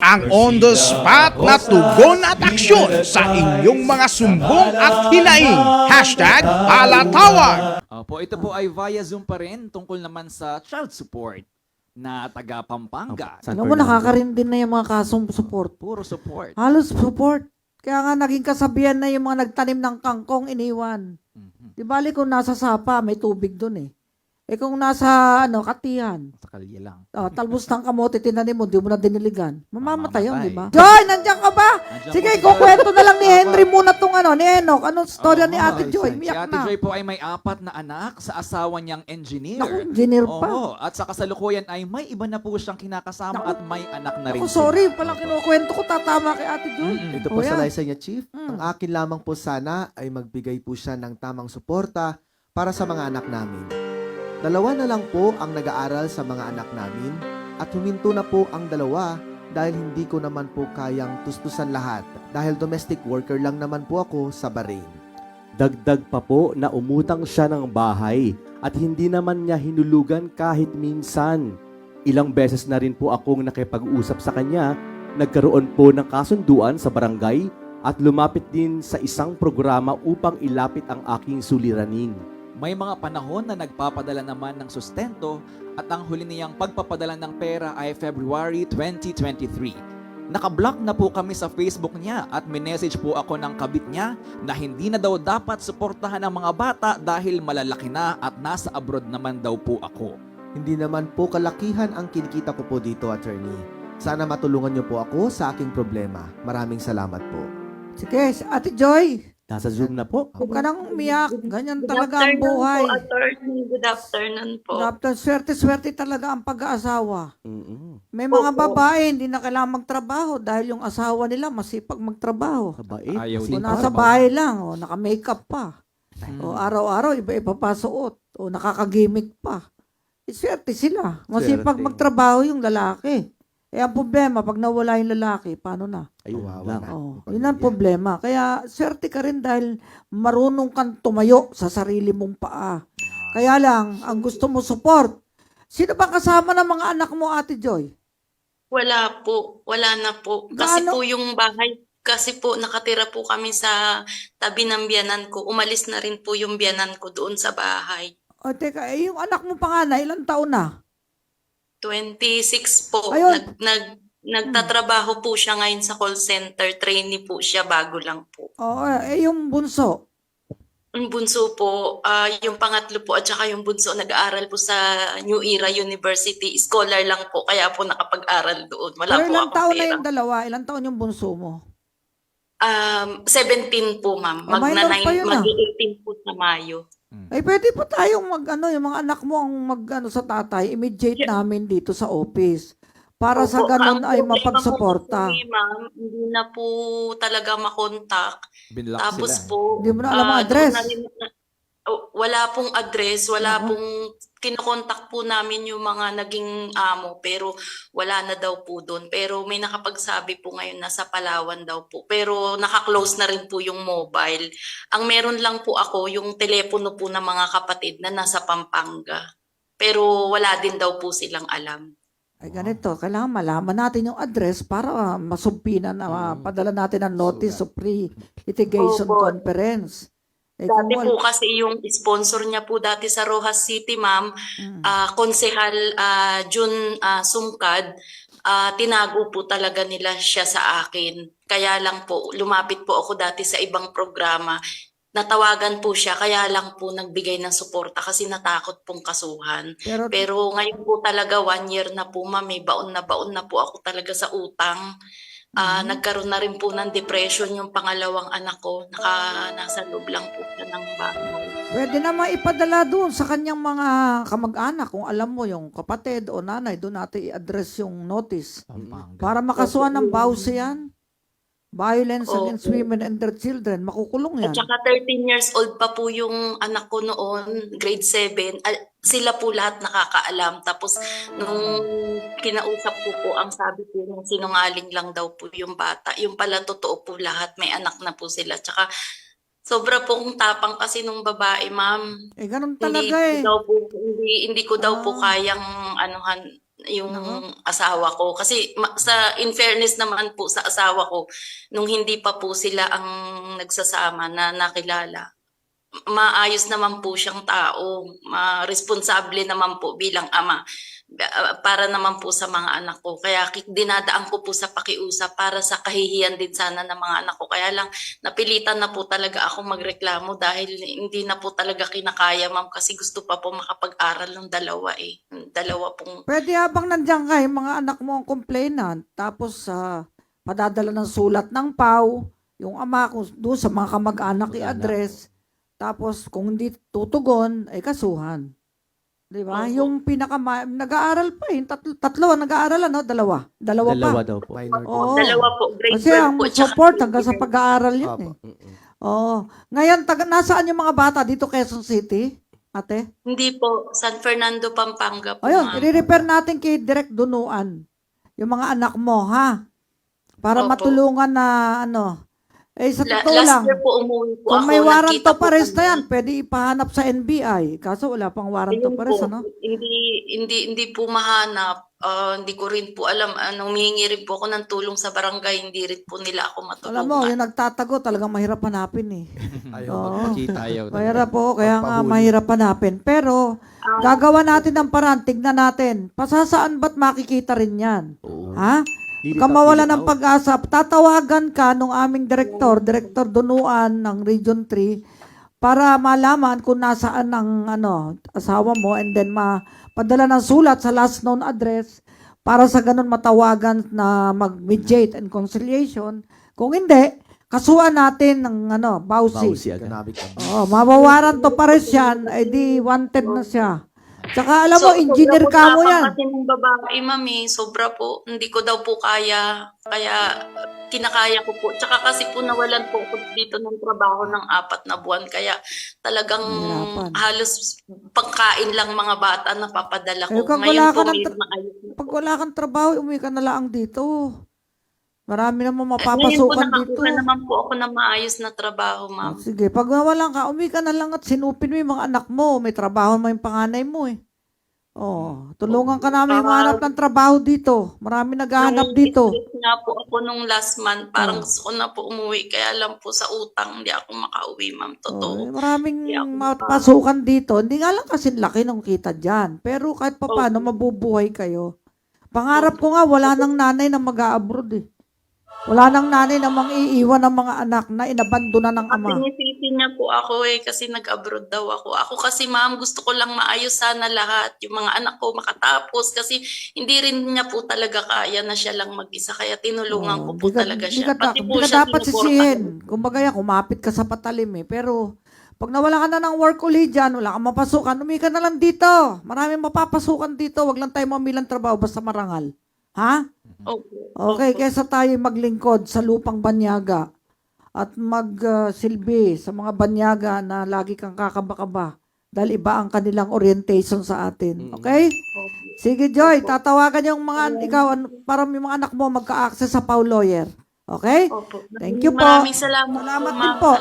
ang on-the-spot na tugon at aksyon sa inyong mga sumbong at hinaing. #palatawag. Opo, ito po ay via Zoom pa rin tungkol naman sa child support na taga Pampanga. Alam mo, nakakarindi na yung mga kasong support. Puro support. Halos support. Kaya nga naging kasabihan na yung mga nagtanim ng kangkong iniwan. Di bali kung nasa sapa, may tubig dun eh. Eh kung nasa katihan, Sa kalye lang. talbos ng kamote tinanim mo, di mo na diniligan. Mamamatay yun, Mamamatay. di ba? Joy, nandiyan ka ba? Nandiyan Sige, po si kukwento na lang ni Henry muna tong ni Enoch. Anong storya ni Ate Joy? Si Miyak Ate na. Joy po ay may 4 na anak sa asawa niyang engineer. Naku, engineer pa. Oo, at sa kasalukuyan ay may iba na po siyang kinakasama at may anak na rin. Ako, sorry, palang kinukwento ko, tatama kay Ate Joy. Ito Oh, po sa yan. Liza niya, Chief. Ang akin lamang po sana ay magbigay po siya ng tamang suporta para sa mga anak namin. 2 na lang po ang nag-aaral sa mga anak namin at huminto na po ang 2 dahil hindi ko naman po kayang tustusan lahat dahil domestic worker lang naman po ako sa Bahrain. Dagdag pa po na umutang siya ng bahay at hindi naman niya hinulugan kahit minsan. Ilang beses na rin po akong nakipag-usap sa kanya, nagkaroon po ng kasunduan sa barangay at lumapit din sa isang programa upang ilapit ang aking suliranin. May mga panahon na nagpapadala naman ng sustento at ang huli niyang pagpapadala ng pera ay February 2023. Nakablock na po kami sa Facebook niya at minessage po ako ng kabit niya na hindi na daw dapat suportahan ng mga bata dahil malalaki na at nasa abroad naman daw po ako. Hindi naman po kalakihan ang kinikita ko po dito, attorney. Sana matulungan niyo po ako sa aking problema. Maraming salamat po. Sige, Ate Joy, Nasa Zoom na po. huwag ka nang umiyak. Ganyan Good talaga ang afternoon buhay. po, attorney. Good afternoon po. Dapat swerte-swerte talaga ang pag-aasawa. Mm-mm. May mga Opo. babae hindi na kailangan magtrabaho dahil yung asawa nila masipag magtrabaho. Kabait. Ayaw O din nasa pa. bahay lang, o naka-makeup pa. O araw-araw iba-iba pa suot. O nakakagimik pa. Swerte sila. Masipag Swerte. magtrabaho yung lalaki. Eh ang problema, pag nawala yung lalaki, paano na? Ayun Kawawa lang. na. Oh, yun ang problema. Kaya swerte ka rin dahil marunong kang tumayo sa sarili mong paa. Kaya lang, ang gusto mo support. Sino ba kasama ng mga anak mo, Ate Joy? Wala po. Wala na po. Kasi Gaano? po yung bahay, kasi po nakatira po kami sa tabi ng biyanan ko. Umalis na rin po yung biyanan ko doon sa bahay. O teka, yung anak mo panganay, ilang taon na? 26 po. Ayun. Nagtatrabaho po siya ngayon sa call center. Trainee po siya, bago lang po. Oo, yung bunso. Yung bunso po, yung pangatlo po at saka yung bunso nag-aaral po sa New Era University. Scholar lang po, kaya po nakapag-aral doon. Wala Pero po ilang akong taon na pera. yung dalawa? Ilang taon yung bunso mo? 17 po, ma'am. minor pa yun, Mag-18 po sa Mayo. Ay, pwede po tayong yung mga anak mo ang sa tatay, immediate namin dito sa office. Para sa Opo, ganun ang ay problema mapagsuporta. po, ma'am, hindi na po talaga makontak. Binlock Tapos sila. po, Hindi mo na alam ang doon address. na rin wala pong address, wala Oo. pong kinokontak po namin yung mga naging amo, pero wala na daw po doon. Pero may nakapagsabi po ngayon na sa Palawan daw po. Pero naka-close na rin po yung mobile. Ang meron lang po ako, yung telepono po ng mga kapatid na nasa Pampanga. Pero wala din daw po silang alam. Ay ganito, kailangan malaman natin yung address para masumpinan na padala natin ang notice of pre-litigation Opo. conference. Eh, Dati kung po kasi yung sponsor niya po dati sa Rojas City, ma'am, Konsehal Jun Sungkad, tinago po talaga nila siya sa akin. Kaya lang po, lumapit po ako dati sa ibang programa. Natawagan po siya, kaya lang po nagbigay ng suporta kasi natakot pong kasuhan. Pero ngayon po talaga 1 year na po, ma'am, may baon na po ako talaga sa utang. Nagkaroon na rin po ng depression yung pangalawang anak ko. Nasa loob lang po siya ng bahay. pwede na maipadala doon sa kanyang mga kamag-anak kung alam mo yung kapatid o nanay, doon natin i-address yung notice. Pampanga. Para makasuhan ng bawse yan. Violence Opo. against women and their children. Makukulong yan. At saka 13 years old pa po yung anak ko noon, grade 7. Sila po lahat nakakaalam. Tapos nung kinausap ko po, ang sabi po ng sinungaling lang daw po yung bata. Yung pala totoo po lahat, may anak na po sila. Tsaka sobra pong tapang kasi nung babae, ma'am. Eh, ganun Hindi talaga eh. ko daw po kayang anuhan, yung Nako. asawa ko. Kasi in fairness naman po sa asawa ko, nung hindi pa po sila ang nagsasama na nakilala, maayos naman po siyang tao, responsable naman po bilang ama para naman po sa mga anak ko. Kaya dinadaan ko po sa pakiusap para sa kahihiyan din sana ng mga anak ko. Kaya lang napilitan na po talaga ako magreklamo dahil hindi na po talaga kinakaya, ma'am, kasi gusto pa po makapag-aral ng dalawa eh. Dalawa pong Pwede habang nandiyan ka, yung mga anak mo ang complainant, tapos padadala ng sulat ng PAW, yung ama ko doon sa mga kamag-anak i-address, tapos kung hindi tutugon, ay kasuhan. Di ba? Opo. Yung nag-aaral pa eh. Tatlo ang nag-aaral, ano? Dalawa Dalawa pa. daw po. Minor Oo. dalawa po, grade Kasi 12 ang po. tsaka support grade hanggang sa 11. pag-aaral yun Opo. eh. Oo. Ngayon, nasaan yung mga bata dito, Quezon City? Ate? Hindi po, San Fernando, Pampanga po, Ayun, ma'am. i-refer natin kay Direk Dunuan. Yung mga anak mo, ha? Para Opo. matulungan na, ano. Eh, sa totoo Last lang, year po umuwi po kung ako. may warrant nagkita of po arrest na kami. yan, pwede ipahanap sa NBI. Kaso wala pang warrant of Ayun arrest, po, ano? hindi po mahanap. Hindi ko rin po alam. Humihingi rin po ako ng tulong sa barangay. Hindi rin po nila ako matulungan. Alam mo, yung nagtatago, talagang mahirap hanapin eh. Ayaw Oo. magpakita. Mahirap po, kaya nga Pagpahuli. mahirap hanapin. Pero, gagawa natin ng paraan, tignan natin. Pasasaan ba't makikita rin yan? Oo. Ha? Lilitaw, Kung mawala ng lilitaw. pag-asa, tatawagan ka nung aming Director Dunuan ng Region 3, para malaman kung nasaan ang asawa mo, and then padala ng sulat sa last known address para sa ganun matawagan na mag-mediate and conciliation. Kung hindi, kasuhan natin ng Bawsi Bawsi. agad. Ganabit kami. Oh, mabawaran to pares yan, ay di wanted na siya. Tsaka alam mo, engineer sobra po ka mo tapang yan. Kasi ng babae, mami, sobra po. Hindi ko daw po kaya. Kaya kinakaya ko po. Tsaka kasi po nawalan po ako dito ng trabaho ng 4 na buwan. Kaya talagang Mahirapan. halos pangkain lang mga bata na papadala Eh, ko. kung Ngayon wala po ka ng may tra- maayos na po. Pag wala kang trabaho, umuwi ka na lang dito. Marami naman Ngayon po mapapasukan dito. nakakuha naman po ako ng maayos na trabaho, ma'am. Sige, pag nawalan ka, umuwi ka na lang at sinupin mo yung mga anak mo. May trabaho mo yung panganay mo eh. Oh, tulungan ka namin humanap ng trabaho dito. Marami naghahanap Nung dito. stress nga po ako nung last month, parang Oh. gusto ko na po umuwi. Kaya lang po sa utang, hindi ako makauwi, ma'am. Totoo. Oh, maraming Hindi ako mapasukan dito. Hindi nga lang kasi laki ng kita dyan. Pero kahit pa paano, mabubuhay kayo. Pangarap ko nga, wala nang nanay na mag-a-abroad eh. Wala nang nanay na mang-iiwan ng mga anak na inabandona ng ama. Pinisisi niya po ako kasi nag-abroad daw ako. Ako kasi, ma'am, gusto ko lang maayos sana lahat. Yung mga anak ko makatapos kasi hindi rin niya po talaga kaya na siya lang mag-isa. Kaya tinulungan ko po talaga siya. Pati po Di ka siya dapat sinuportahan. sisihin. Kumbaga yan, kumapit ka sa patalim eh. Pero, pag nawala ka na ng work ulit dyan, wala kang mapasukan, umi ka na lang dito. Maraming mapapasukan dito. Wag lang tayo mamilang trabaho basta marangal. Ha? Opo. Okay, kesa tayo maglingkod sa lupang banyaga at magsilbi sa mga banyaga na lagi kang kakaba-kaba dahil iba ang kanilang orientation sa atin. Okay? Sige, Joy, tatawagan yung ikaw, para yung mga anak mo magka-access sa Pau Lawyer. Okay? Opo. Thank you po. Maraming salamat, Salamat po, din ma'am. po.